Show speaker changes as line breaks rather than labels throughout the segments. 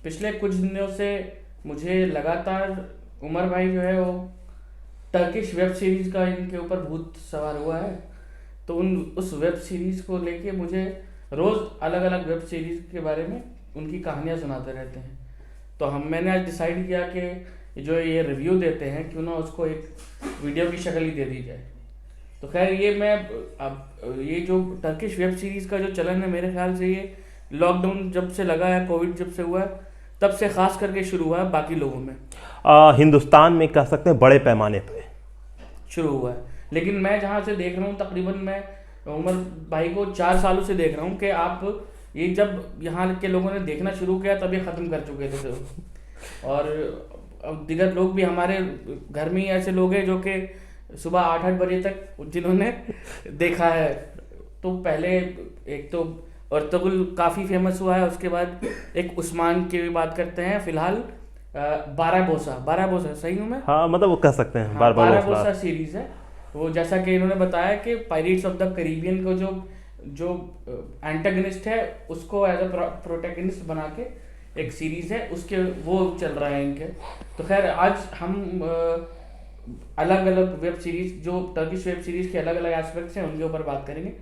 पिछले कुछ दिनों से मुझे लगातार उमर भाई जो है वो टर्किश वेब सीरीज का इनके ऊपर भूत सवार हुआ है। तो उन उस वेब सीरीज को लेके मुझे रोज अलग अलग वेब सीरीज के बारे में उनकी कहानियां सुनाते रहते हैं। तो मैंने आज डिसाइड किया कि जो ये रिव्यू देते हैं क्यों ना उसको एक वीडियो की शक्ल ही दे दी जाए। तो खैर ये मैं अब ये जो टर्किश वेब सीरीज का जो चलन है, मेरे ख्याल से ये लॉकडाउन जब से लगा है, कोविड जब से हुआ है, तब से खास करके शुरू हुआ है। बाकी लोगों में
हिंदुस्तान में कह सकते हैं बड़े पैमाने पे
शुरू हुआ है, लेकिन मैं जहाँ से देख रहा हूँ, तकरीबन मैं उमर भाई को 4 सालों से देख रहा हूँ कि आप ये जब यहाँ के लोगों ने देखना शुरू किया तब ये ख़त्म कर चुके थे तो। और अब दिगर लोग भी हमारे घर में ही ऐसे लोग हैं जो कि सुबह 8-8 बजे तक जिन्होंने देखा है। तो पहले एक तो अर्तुगरुल काफ़ी फेमस हुआ है, उसके बाद एक उस्मान की भी बात करते हैं फिलहाल। बारह बोसा सही हूँ मैं?
हाँ, मतलब वो कह सकते हैं
हाँ,
बार बार
बारह सीरीज है वो। जैसा कि इन्होंने बताया कि पायरेट्स ऑफ द कैरिबियन को जो जो एंटागनिस्ट है उसको एज अ प्रोटैगनिस्ट बना के एक सीरीज है उसके, वो चल रहा है इनके। तो खैर आज हम अलग अलग वेब सीरीज, जो टर्किश वेब सीरीज के अलग अलग एस्पेक्ट्स हैं, उनके ऊपर बात करेंगे।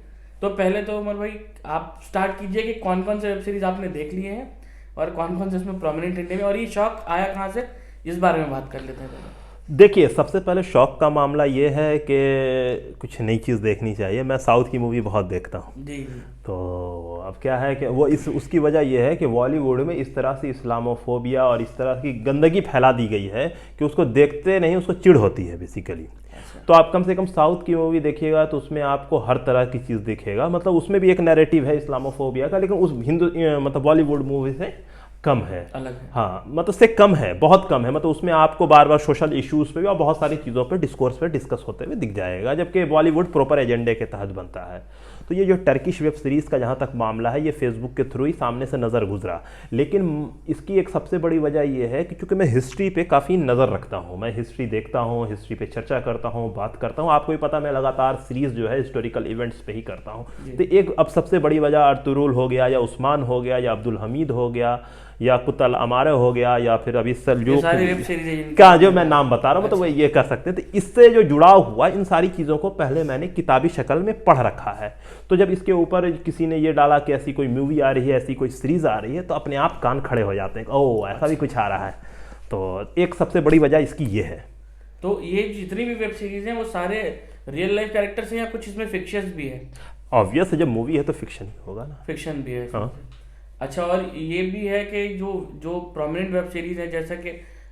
तो पहले तो उमर भाई आप स्टार्ट कीजिए कि कौन कौन से वेब सीरीज आपने देख लिए हैं और कौन कौन से इसमें प्रोमिनेंट इंडिया में, और ये शौक आया कहाँ से, इस बारे में बात कर लेते हैं पहले।
देखिए, सबसे पहले शौक का मामला ये है कि कुछ नई चीज़ देखनी चाहिए। मैं साउथ की मूवी बहुत देखता हूँ।
जी जी।
तो अब क्या है कि वो उसकी वजह यह है कि बॉलीवुड में इस तरह से इस्लामोफोबिया और इस तरह की गंदगी फैला दी गई है कि उसको देखते नहीं, उसको चिढ़ होती है बेसिकली। तो आप कम से कम साउथ की मूवी देखिएगा तो उसमें आपको हर तरह की चीज़ दिखेगा। मतलब उसमें भी एक नैरेटिव है इस्लामोफोबिया का, लेकिन उस मतलब बॉलीवुड मूवी से कम है,
अलग है।
हाँ, मतलब से कम है, बहुत कम है। मतलब उसमें आपको बार बार सोशल इश्यूज पे भी और बहुत सारी चीज़ों पे डिस्कोर्स पे डिस्कस होते हुए दिख जाएगा, जबकि बॉलीवुड प्रॉपर एजेंडे के तहत बनता है। तो ये जो टर्किश वेब सीरीज़ का जहाँ तक मामला है, ये फेसबुक के थ्रू ही सामने से नज़र गुजरा। लेकिन इसकी एक सबसे बड़ी वजह ये है कि चूँकि मैं हिस्ट्री पे काफ़ी नज़र रखता हूँ, मैं हिस्ट्री देखता हूँ, हिस्ट्री पे चर्चा करता हूँ, बात करता हूँ। आपको भी पता, मैं लगातार सीरीज़ जो है हिस्टोरिकल इवेंट्स पे ही करता हूँ। तो एक अब सबसे बड़ी वजह अर्तुगरुल हो गया, या उस्मान हो गया, या अब्दुल हमीद हो गया, या कुतल अमारे हो गया, या फिर अभी सलजूक का जो मैं नाम बता रहा हूँ, तो वो ये कर सकते हैं। तो इससे जो जुड़ाव हुआ, इन सारी चीज़ों को पहले मैंने किताबी शक्ल में पढ़ रखा है। तो जब इसके ऊपर किसी ने ये डाला कि ऐसी कोई मूवी आ रही है, ऐसी कोई सीरीज़ आ रही है, तो अपने आप कान खड़े हो जाते हैं, ओह ऐसा भी कुछ आ रहा है। तो एक सबसे बड़ी वजह इसकी ये है।
तो ये जितनी भी वेब सीरीज हैं वो सारे रियल लाइफ कैरेक्टर्स हैं या कुछ इसमें फिक्शंस भी है?
ऑब्वियस है, जब मूवी है तो फिक्शन ही होगा ना।
फिक्शन भी है।
हाँ।
अच्छा, और ये भी है कि जो जो प्रोमिनेंट वेब सीरीज है जैसा कि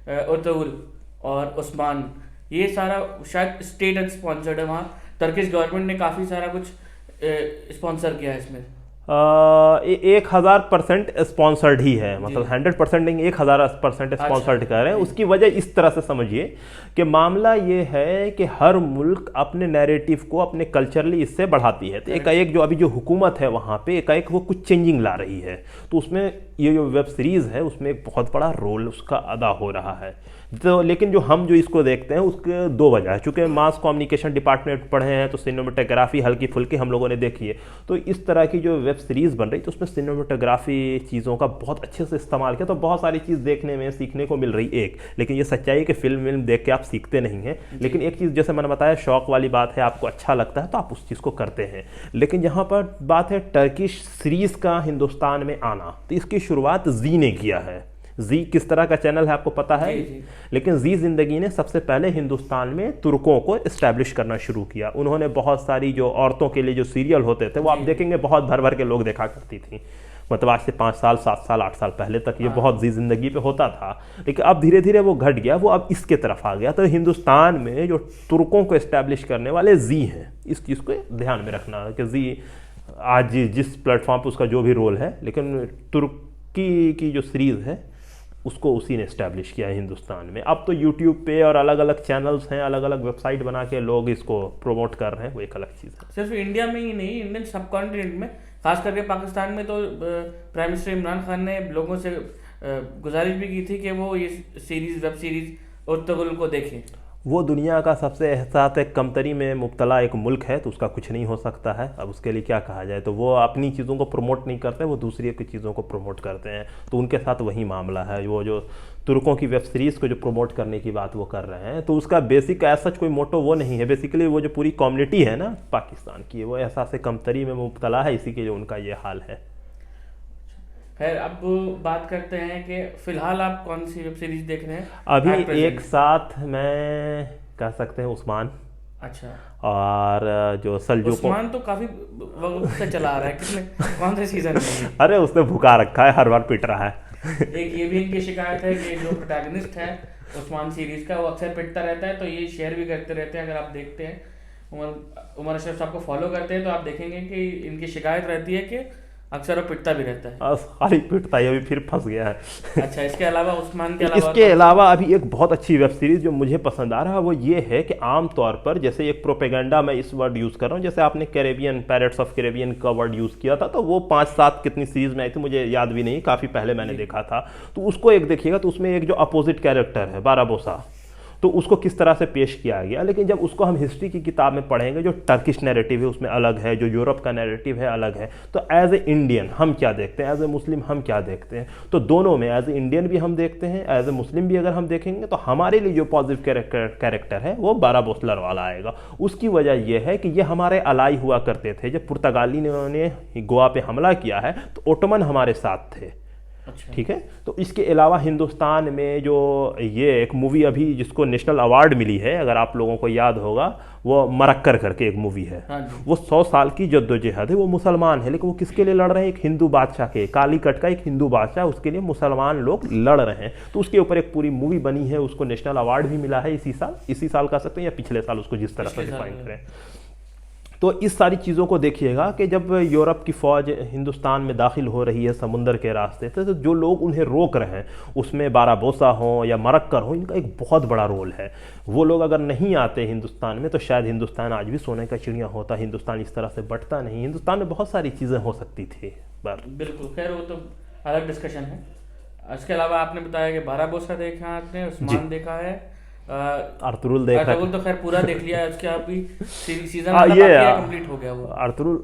अर्तुगरुल और उस्मान, ये सारा शायद स्टेट स्पॉन्सर्ड है। वहाँ टर्किश गवर्नमेंट ने काफ़ी सारा कुछ स्पॉन्सर किया है इसमें।
1000% स्पॉन्सर्ड ही है, मतलब 100% नहीं, 1000% स्पॉन्सर्ड कर रहे हैं। उसकी वजह इस तरह से समझिए कि मामला ये है कि हर मुल्क अपने नैरेटिव को अपने कल्चरली इससे बढ़ाती है। तो एकाएक जो अभी जो हुकूमत है वहाँ पे एकाएक वो कुछ चेंजिंग ला रही है, तो उसमें ये जो वेब सीरीज़ है उसमें एक बहुत बड़ा रोल उसका अदा हो रहा है। तो लेकिन जो हम जो इसको देखते हैं उसके दो वजह है। चूँकि मास कम्युनिकेशन डिपार्टमेंट पढ़े हैं तो सिनेमेटोग्राफी हल्की फुल्की हम लोगों ने देखी है। तो इस तरह की जो वेब सीरीज़ बन रही तो उसमें सिनेमेटोग्राफी चीज़ों का बहुत अच्छे से इस्तेमाल किया, तो बहुत सारी चीज़ देखने में सीखने को मिल रही। एक लेकिन ये सच्चाई है कि फिल्म देख के आप सीखते नहीं हैं, लेकिन एक चीज़ जैसे मैंने बताया शौक वाली बात है, आपको अच्छा लगता है तो आप उस चीज़ को करते हैं। लेकिन जहाँ पर बात है टर्किश सीरीज़ का हिंदुस्तान में आना, तो इसकी शुरुआत जी ने किया है। जी किस तरह का चैनल है आपको पता है?
जी।
लेकिन जी जिंदगी ने सबसे पहले हिंदुस्तान में तुर्कों को इस्टेब्लिश करना शुरू किया। उन्होंने बहुत सारी जो औरतों के लिए जो सीरियल होते थे वो आप देखेंगे बहुत भर भर के लोग देखा करती थी। मतलब आज से 5 साल 7 साल 8 साल पहले तक ये बहुत जी जिंदगी पे होता था, लेकिन अब धीरे धीरे वो घट गया, वो अब इसके तरफ आ गया। तो हिंदुस्तान में जो तुर्कों को इस्टेब्लिश करने वाले जी हैं, इस चीज़ को ध्यान में रखना कि जी आज जिस प्लेटफॉर्म पर उसका जो भी रोल है, लेकिन तुर्की की जो सीरीज़ है उसको उसी ने इस्टेब्लिश किया है हिंदुस्तान में। अब तो यूट्यूब पे और अलग अलग चैनल्स हैं, अलग अलग वेबसाइट बना के लोग इसको प्रमोट कर रहे हैं, वो एक अलग चीज़ है।
सिर्फ इंडिया में ही नहीं, इंडियन सब कॉन्टिनेंट में, खास करके पाकिस्तान में तो प्राइम मिनिस्टर इमरान खान ने लोगों से गुजारिश भी की थी कि वो ये सीरीज वेब सीरीज अर्तुगरुल को देखें।
वो दुनिया का सबसे एहसास कमतरी में मुब्तला एक मुल्क है, तो उसका कुछ नहीं हो सकता है। अब उसके लिए क्या कहा जाए, तो वो अपनी चीज़ों को प्रमोट नहीं करते, वो दूसरी की चीज़ों को प्रमोट करते हैं। तो उनके साथ वही मामला है। वो जो तुर्कों की वेब सीरीज़ को जो प्रमोट करने की बात वो कर रहे हैं, तो उसका बेसिक ऐसा कोई मोटो वो नहीं है। बेसिकली वो जो पूरी कम्युनिटी है ना पाकिस्तान की, वो एहसास कमतरी में मुब्तला है, इसी के जो उनका ये हाल है।
खैर, अब बात करते हैं कि फिलहाल आप कौन सी वेब सीरीज देख रहे हैं
अभी
at present?
एक साथ मैं कह सकते हैं उस्मान,
अच्छा,
और जो सलजूकों।
उस्मान तो काफी वक्त से चला आ रहा है, कितने कौन से सीजन में है?
अरे उसने भुका रखा है, हर बार पिट रहा है।
एक ये भी इनकी शिकायत है कि जो प्रोटैगनिस्ट है उस्मान सीरीज का, वो अक्सर पिटता रहता है, तो ये शेयर भी करते रहते हैं। अगर आप देखते हैं, उमर अशरफ साहब को फॉलो करते हैं, तो आप देखेंगे कि इनकी शिकायत रहती है कि अक्सर वो पिटता भी रहता है।
खाली पिटता है, अभी फिर फंस गया है।
अच्छा, इसके अलावा उस्मान के अलावा
इसके अलावा अभी एक बहुत अच्छी वेब सीरीज जो मुझे पसंद आ रहा है वो ये है कि आम तौर पर जैसे एक प्रोपेगेंडा, मैं इस वर्ड यूज़ कर रहा हूँ, जैसे आपने कैरेबियन, पैरेट्स ऑफ कैरेबियन का वर्ड यूज़ किया था, तो वो 5-7 कितनी सीरीज में आई थी मुझे याद भी नहीं, काफ़ी पहले मैंने देखा था। तो उसको एक देखिएगा, तो उसमें एक जो अपोजिट कैरेक्टर है बाराबोसा, तो उसको किस तरह से पेश किया गया। लेकिन जब उसको हम हिस्ट्री की किताब में पढ़ेंगे, जो टर्किश नैरेटिव है उसमें अलग है, जो यूरोप का नैरेटिव है अलग है। तो एज ए इंडियन हम क्या देखते हैं, एज ए मुस्लिम हम क्या देखते हैं, तो दोनों में एज ए इंडियन भी हम देखते हैं, एज ए मुस्लिम भी अगर हम देखेंगे, तो हमारे लिए जो पॉजिटिव कैरेक्टर है वो बाराबोसलर वाला आएगा। उसकी वजह यह है कि ये हमारे अलाई हुआ करते थे। जब पुर्तगाली ने गोवा पे हमला किया है तो ओटोमन हमारे साथ थे।
अच्छा,
ठीक है। तो इसके अलावा हिंदुस्तान में जो ये एक मूवी अभी जिसको नेशनल अवार्ड मिली है, अगर आप लोगों को याद होगा, वो मरक्कर करके एक मूवी है।
हाँ जी।
वो 100 साल की जद्दोजहद है। वो मुसलमान है, लेकिन वो किसके लिए लड़ रहे हैं, एक हिंदू बादशाह के, कालीकट का एक हिंदू बादशाह, उसके लिए मुसलमान लोग लड़ रहे हैं। तो उसके ऊपर एक पूरी मूवी बनी है, उसको नेशनल अवार्ड भी मिला है इसी साल कह सकते हैं, या पिछले साल, उसको जिस तरह से डिफाइन करें। तो इस सारी चीज़ों को देखिएगा कि जब यूरोप की फ़ौज हिंदुस्तान में दाखिल हो रही है समुंदर के रास्ते से, तो जो लोग उन्हें रोक रहे हैं, उसमें बाराबोसा हो या मरक्कर हो, इनका एक बहुत बड़ा रोल है। वो लोग अगर नहीं आते हिंदुस्तान में, तो शायद हिंदुस्तान आज भी सोने का चिड़िया होता, हिंदुस्तान इस तरह से बढ़ता नहीं। हिंदुस्तान में बहुत सारी चीज़ें हो सकती थी पर।
बिल्कुल, खैर वो तो अलग डिस्कशन है। इसके अलावा आपने बताया कि बाराबोसा देखा आपने, उस्मान देखा है,
अर्तुरुल देखा।
अर्तुगरुल तो खैर पूरा देख लिया है, उसके अभी सीजन
ये
कंप्लीट हो गया वो।
अर्तुरुल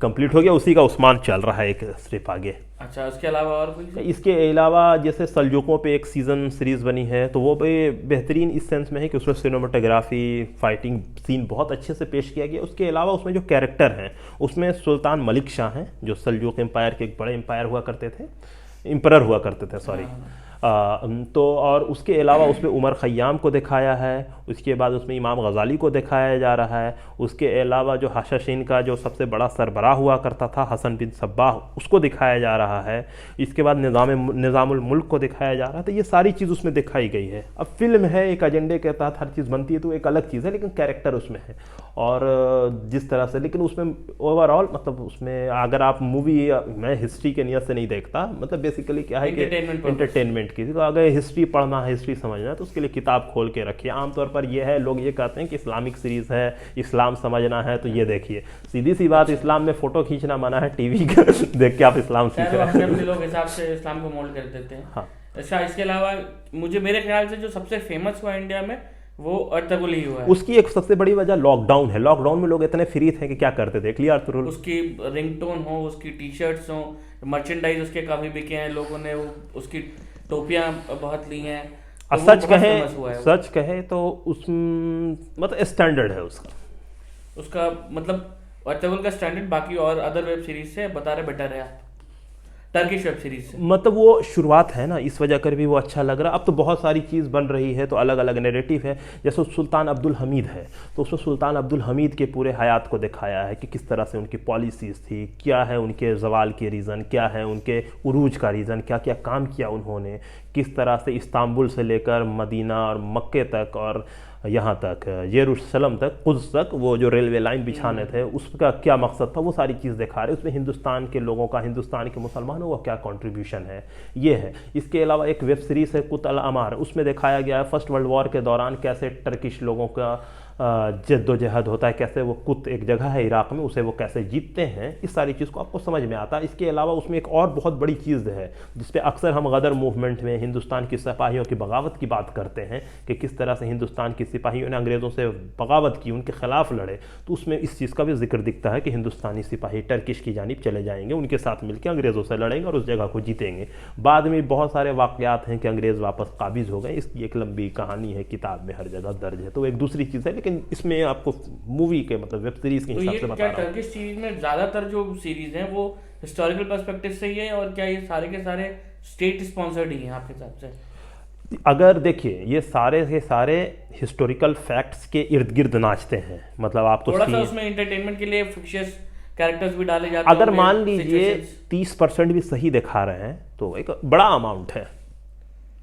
कंप्लीट हो गया, उसी का उस्मान चल रहा है एक स्टेप आगे।
अच्छा, उसके अलावा और कोई?
इसके अलावा जैसे सल्जूकों पे एक सीज़न सीरीज़ बनी है, तो वो भी बेहतरीन इस सेंस में है कि उसमें सिनेमाटोग्राफी, फाइटिंग सीन बहुत अच्छे से पेश किया गया। उसके अलावा उसमें जो कैरेक्टर हैं, उसमें सुल्तान मलिक शाह हैं, जो सल्जूक एम्पायर के एक बड़े एम्पायर हुआ करते थे, एम्परर हुआ करते थे, सॉरी। तो और उसके अलावा उसमें उमर ख़य्याम को दिखाया है, उसके बाद उसमें इमाम गज़ाली को दिखाया जा रहा है। उसके अलावा जो हाशाशीन का जो सबसे बड़ा सरबराह हुआ करता था हसन बिन सब्बाह, उसको दिखाया जा रहा है। इसके बाद निज़ामुल मुल्क को दिखाया जा रहा है। तो ये सारी चीज़ उसमें दिखाई गई है। अब फिल्म है, एक एजेंडे के तहत हर चीज़ बनती है, तो एक अलग चीज़ है, लेकिन कैरेक्टर उसमें है। और जिस तरह से, लेकिन उसमें ओवरऑल मतलब उसमें अगर आप मूवी, मैं हिस्ट्री के नियत से नहीं देखता, मतलब बेसिकली क्या है कि एंटरटेनमेंट की, तो अगर हिस्ट्री पढ़ना है, हिस्ट्री समझना है, तो उसके लिए किताब खोल के रखिए। आमतौर पर यह है, लोग ये कहते हैं कि इस्लामिक सीरीज़ है, इस्लाम समझना है, तो ये देखिए। सीधी सी बात, इस्लाम में फ़ोटो खींचना मना है, टीवी का देख के आप इस्लाम सीख रहे हैं।
अपने लोग हिसाब से इस्लाम को मोल्ड कर देते हैं।
हाँ।
अच्छा, इसके अलावा मुझे मेरे ख्याल से जो सबसे फेमस हुआ इंडिया में वो अर्तुगरुल ही हुआ है।
उसकी एक सबसे बड़ी वजह लॉकडाउन है। लॉकडाउन में लोग इतने फ्री थे कि क्या करते, देख लिया अर्तुगरुल।
उसकी रिंगटोन हो, उसकी टी शर्ट्स हो, मर्चेंडाइज उसके काफ़ी बिके हैं, लोगों ने उसकी टोपियाँ बहुत ली हैं। तो
सच कहे तो उस मतलब स्टैंडर्ड है
उसका मतलब अर्तुगरुल का स्टैंडर्ड बाकी और अदर वेब सीरीज से बता रहे बेटर है, टर्किश वेब सीरीज से।
मतलब वो शुरुआत है ना, इस वजह कर भी वो अच्छा लग रहा। अब तो बहुत सारी चीज़ बन रही है, तो अलग अलग नैरेटिव है। जैसे सुल्तान अब्दुल हमीद है, तो उसमें सुल्तान अब्दुल हमीद के पूरे हयात को दिखाया है कि किस तरह से उनकी पॉलिसीज़ थी, क्या है उनके जवाल के रीज़न, क्या है उनके उरूज का रीज़न, क्या क्या काम किया उन्होंने, किस तरह से इस्तांबुल से लेकर मदीना और मक्के तक और यहाँ तक यरूशलेम तक, कुद्स तक, वो जो रेलवे लाइन बिछाने थे, उसका क्या मकसद था, वो सारी चीज़ दिखा रहे। उसमें हिंदुस्तान के लोगों का, हिंदुस्तान के मुसलमानों का क्या कंट्रीब्यूशन है, ये है। इसके अलावा एक वेब सीरीज़ है कुत अल अमार, उसमें दिखाया गया है फर्स्ट वर्ल्ड वॉर के दौरान कैसे टर्किश लोगों का जद्दोजहद होता है, कैसे वो कुत एक जगह है इराक़ में, उसे वो कैसे जीतते हैं, इस सारी चीज़ को आपको समझ में आता है। इसके अलावा उसमें एक और बहुत बड़ी चीज़ है जिस पे अक्सर हम गदर मूवमेंट में हिंदुस्तान की सिपाहियों की बगावत की बात करते हैं कि किस तरह से हिंदुस्तान की सिपाहियों ने अंग्रेज़ों से बगावत की, उनके ख़िलाफ़ लड़े, तो उसमें इस चीज़ का भी जिक्र दिखता है कि हिंदुस्तानी सिपाही टर्किश की जानिब चले जाएंगे, उनके साथ मिलकर अंग्रेज़ों से लड़ेंगे और उस जगह को जीतेंगे। बाद में बहुत सारे वाक़यात हैं कि अंग्रेज़ वापस काबिज़ हो गए, इसकी एक लंबी कहानी है, किताब में हर जगह दर्ज है, तो एक दूसरी चीज़ है। लेकिन इसमें आपको मूवी के मतलब वेब सीरीज़ के हिसाब से बता रहा हूँ।
टर्किश सीरीज में ज़्यादातर जो सीरीज़ हैं वो हिस्टोरिकल पर्सपेक्टिव से ही है, और क्या ये सारे के सारे स्टेट स्पॉन्सर्ड ही हैं आपके हिसाब से?
अगर देखिए ये सारे के सारे हिस्टोरिकल फैक्ट्स के इर्द गिर्द नाचते हैं, मतलब आपको
थोड़ा सा उसमें एंटरटेनमेंट के लिए फिक्शियस कैरेक्टर्स भी डाले जाते हैं।
अगर मान लीजिए 30% भी सही दिखा रहे हैं तो एक बड़ा अमाउंट है,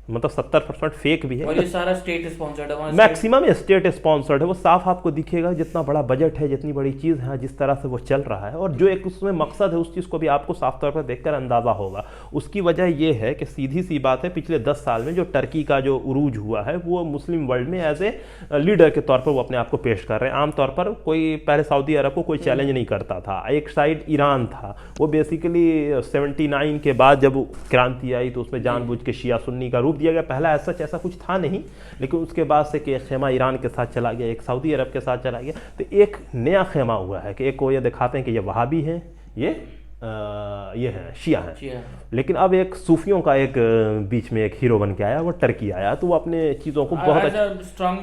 मतलब 70% फेक भी है,
और ये सारा स्टेट स्पॉन्सर्ड है,
मैक्सिमम स्टेट स्पॉन्सर्ड है। वो साफ आपको दिखेगा जितना बड़ा बजट है, जितनी बड़ी चीज़ है, जिस तरह से वो चल रहा है, और जो एक उसमें मकसद है उस चीज़ को भी आपको साफ तौर पर देखकर अंदाज़ा होगा। उसकी वजह ये है कि सीधी सी बात है, पिछले 10 साल में जो टर्की का जो उरूज हुआ है वो मुस्लिम वर्ल्ड में एज ए लीडर के तौर पर वो अपने आप को पेश कर रहे हैं। आमतौर पर कोई पहले सऊदी अरब को कोई चैलेंज नहीं करता था। एक साइड ईरान था, वो बेसिकली 79 के बाद जब क्रांति आई तो उसमें जानबूझ के शिया सुन्नी का रूप दिया गया। पहला ऐसा कुछ था नहीं, लेकिन उसके बाद से कि एक खेमा ईरान के साथ चला गया, एक सऊदी अरब के साथ चला गया, तो एक नया खेमा हुआ है कि एक को ये दिखाते हैं कि ये वहाबी हैं, ये हैं शिया हैं। लेकिन अब एक सूफियों का एक बीच में एक हीरो बन के आया, वो टर्की आया, तो वो अपने चीज़ों को बहुत
स्ट्रांग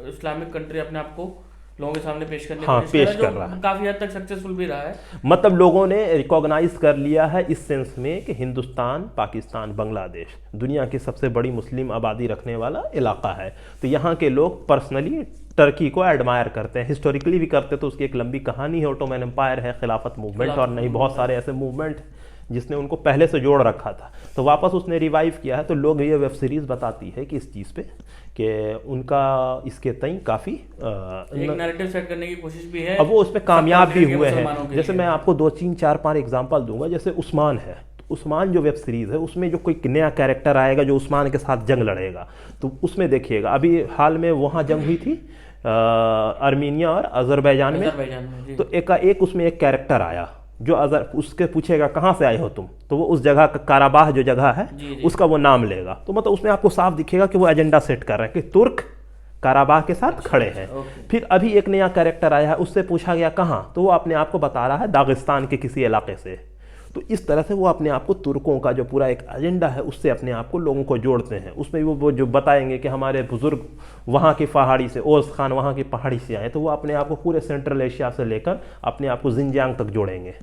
इस्लामिक कंट्री अपने आप को लोगों के सामने पेश करने
पेश कर रहा है,
काफी हद तक सक्सेसफुल भी रहा है।
मतलब लोगों ने रिकॉग्नाइज कर लिया है इस सेंस में कि हिंदुस्तान, पाकिस्तान, बांग्लादेश दुनिया की सबसे बड़ी मुस्लिम आबादी रखने वाला इलाका है, तो यहाँ के लोग पर्सनली टर्की को एडमायर करते हैं, हिस्टोरिकली भी करते, तो उसकी एक लंबी कहानी है, ओटोमन एम्पायर है, खिलाफत मूवमेंट और नहीं बहुत सारे ऐसे मूवमेंट जिसने उनको पहले से जोड़ रखा था, तो वापस उसने रिवाइव किया है। तो लोग ये वेब सीरीज़ बताती है कि इस चीज़ पे कि उनका इसके तई काफ़ी
एक नैरेटिव सेट करने की कोशिश भी है,
अब वो उसमें कामयाब भी हुए हैं। जैसे मैं आपको 2, 3, 4, 5 एग्जाम्पल दूंगा। जैसे उस्मान है, तो उस्मान जो वेब सीरीज़ है उसमें जो कोई नया कैरेक्टर आएगा जो उस्मान के साथ जंग लड़ेगा, तो उसमें देखिएगा अभी हाल में वहाँ जंग हुई थी आर्मीनिया और अजरबैजान में, तो एक उसमें एक कैरेक्टर आया जो उसके पूछेगा कहाँ से आए हो तुम, तो वो उस जगह का काराबाह जो जगह है उसका वो नाम लेगा, तो मतलब उसमें आपको साफ दिखेगा कि वो एजेंडा सेट कर रहे हैं कि तुर्क काराबाह के साथ खड़े हैं। फिर अभी एक नया कैरेक्टर आया है, उससे पूछा गया कहाँ, तो वो अपने आप को बता रहा है दागिस्तान के किसी इलाके से। तो इस तरह से वो अपने आप को तुर्कों का जो पूरा एक एजेंडा है उससे अपने आप को लोगों को जोड़ते हैं। उसमें वो जो बताएंगे कि हमारे बुजुर्ग वहाँ की पहाड़ी से, ओस खान वहाँ की पहाड़ी से आए, तो वो अपने आप को पूरे सेंट्रल एशिया से लेकर अपने आप को जिनजियांग तक जोड़ेंगे।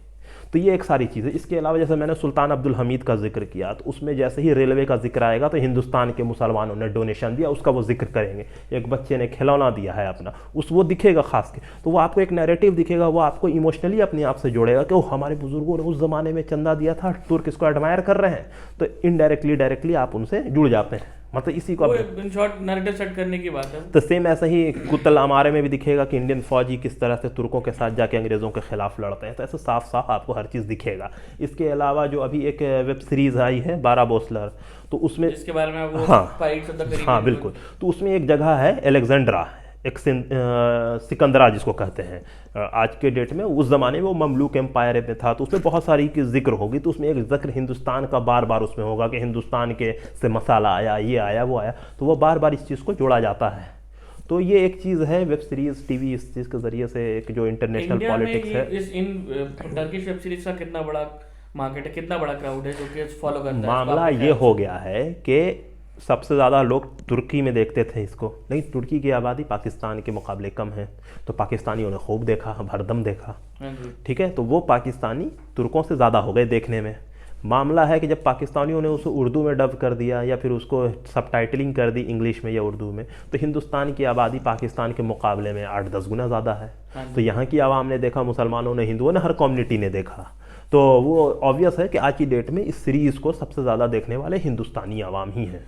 तो ये एक सारी चीज़ें। इसके अलावा जैसे मैंने सुल्तान अब्दुल हमीद का जिक्र किया, तो उसमें जैसे ही रेलवे का जिक्र आएगा तो हिंदुस्तान के मुसलमानों ने डोनेशन दिया, उसका वो जिक्र करेंगे। एक बच्चे ने खिलौना दिया है अपना, वो दिखेगा खास के, तो वो आपको एक नैरेटिव दिखेगा, वो आपको इमोशनली अपने आप से जोड़ेगा कि वो हमारे बुजुर्गों ने उस ज़माने में चंदा दिया था, तुर्क इसको एडमायर कर रहे हैं, तो इनडायरेक्टली डायरेक्टली आप उनसे जुड़ जाते हैं। मतलब इसी को
इन शॉर्ट नैरेटिव सेट करने की बात है।
तो सेम ऐसा ही कुतल अमारे में भी दिखेगा कि इंडियन फौजी किस तरह से तुर्कों के साथ जाके अंग्रेज़ों के खिलाफ लड़ते हैं, तो ऐसे साफ साफ आपको हर चीज़ दिखेगा। इसके अलावा जो अभी एक वेब सीरीज़ आई है बारा बोसलर, तो उसमें
इसके बारे में वो
हाँ बिल्कुल, तो उसमें एक जगह है एलेक्जेंड्रा, एक सिकंदरा जिसको कहते हैं, आज के डेट में, उस ज़माने में वो ममलूक एम्पायर में था, तो उसमें बहुत सारी की जिक्र होगी। तो उसमें एक जिक्र हिंदुस्तान का बार बार उसमें होगा कि हिंदुस्तान के से मसाला आया, ये आया, वो आया, तो वो बार बार इस चीज़ को जोड़ा जाता है। तो ये एक चीज़ है वेब सीरीज़, टीवी, इस चीज़ के ज़रिए से एक जो इंटरनेशनल पॉलिटिक्स है।
इन टर्किश वेब सीरीज़ का कितना बड़ा मार्केट है, कितना बड़ा क्राउड है जो कि फॉलो करता है?
मामला ये हो गया है कि सबसे ज़्यादा लोग तुर्की में देखते थे इसको, लेकिन तुर्की की आबादी पाकिस्तान के मुकाबले कम है, तो पाकिस्तानियों ने खूब देखा, भरदम देखा, ठीक है, तो वो पाकिस्तानी तुर्कों से ज़्यादा हो गए देखने में। मामला है कि जब पाकिस्तानियों ने उसे उर्दू में डब कर दिया या फिर उसको सबटाइटलिंग कर दी इंग्लिश में या उर्दू में, तो हिंदुस्तान की आबादी पाकिस्तान के मुकाबले में 8-10 गुना ज़्यादा है। तो यहाँ की आवाम ने देखा, मुसलमानों ने, हिंदुओं ने, हर कम्युनिटी ने देखा, तो वो ऑब्वियस है कि आज की डेट में इस सीरीज़ को सबसे ज़्यादा देखने वाले हिंदुस्तानी आवाम ही हैं।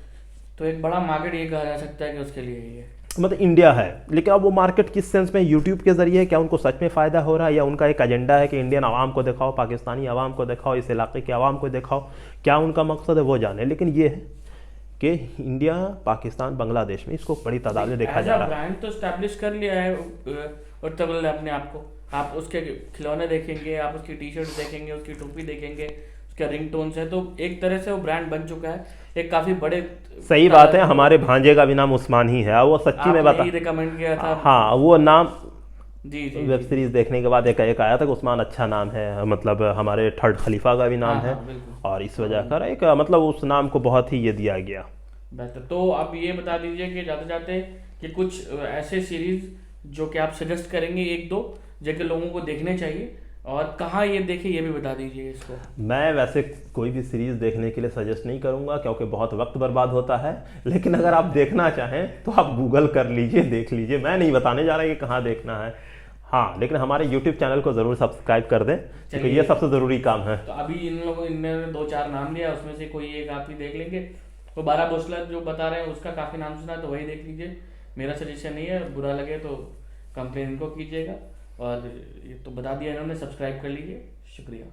तो एक बड़ा मार्केट ये कहा जा सकता है कि उसके लिए ये
मतलब इंडिया है, लेकिन अब वो मार्केट किस सेंस में, यूट्यूब के जरिए क्या उनको सच में फ़ायदा हो रहा है, या उनका एक एजेंडा है कि इंडियन आवाम को दिखाओ, पाकिस्तानी आवाम को दिखाओ, इस इलाके के आवाम को दिखाओ, क्या उनका मकसद है वो जाने। लेकिन ये है कि इंडिया, पाकिस्तान, बांग्लादेश में इसको बड़ी तादाद में देखा जा रहा है।
ब्रांड तो स्टैब्लिश कर लिया है उत्तर प्रदेश ने अपने आप को। आप उसके खिलौने देखेंगे, आप उसकी टी शर्ट देखेंगे, उसकी टोपी देखेंगे, उसके रिंग टोन्स है, तो एक तरह से वो ब्रांड बन चुका है एक काफी बड़े।
सही बात है, हमारे भांजे का भी नाम उस्मान ही है, वो सच्ची में बता,
रिकमेंड किया था।
हाँ वो नाम
जी जी
वेब सीरीज देखने के बाद एक आया था कि उस्मान अच्छा नाम है, मतलब हमारे थर्ड खलीफा का भी नाम है, और इस वजह कर एक मतलब उस नाम को बहुत ही ये दिया गया।
बेहतर। तो आप ये बता दीजिए कि जाते जाते कि कुछ ऐसे सीरीज जो कि आप सजेस्ट करेंगे, एक दो जो कि लोगों को देखने चाहिए, और कहाँ ये देखे ये भी बता दीजिए इसको।
मैं वैसे कोई भी सीरीज़ देखने के लिए सजेस्ट नहीं करूंगा क्योंकि बहुत वक्त बर्बाद होता है, लेकिन अगर आप देखना चाहें तो आप गूगल कर लीजिए, देख लीजिए। मैं नहीं बताने जा रहा कि कहाँ देखना है, हाँ, लेकिन हमारे यूट्यूब चैनल को ज़रूर सब्सक्राइब कर दें क्योंकि ये सबसे ज़रूरी काम है।
तो अभी इनने 2-4 नाम लिया, उसमें से कोई एक आप ही देख लेंगे। तो बारह भोसले जो बता रहे हैं उसका काफ़ी नाम सुना, तो वही देख लीजिए। मेरा सजेशन नहीं है, बुरा लगे तो कंप्लेन इनको कीजिएगा। और ये तो बता दिया इन्होंने, सब्सक्राइब कर लीजिए। शुक्रिया।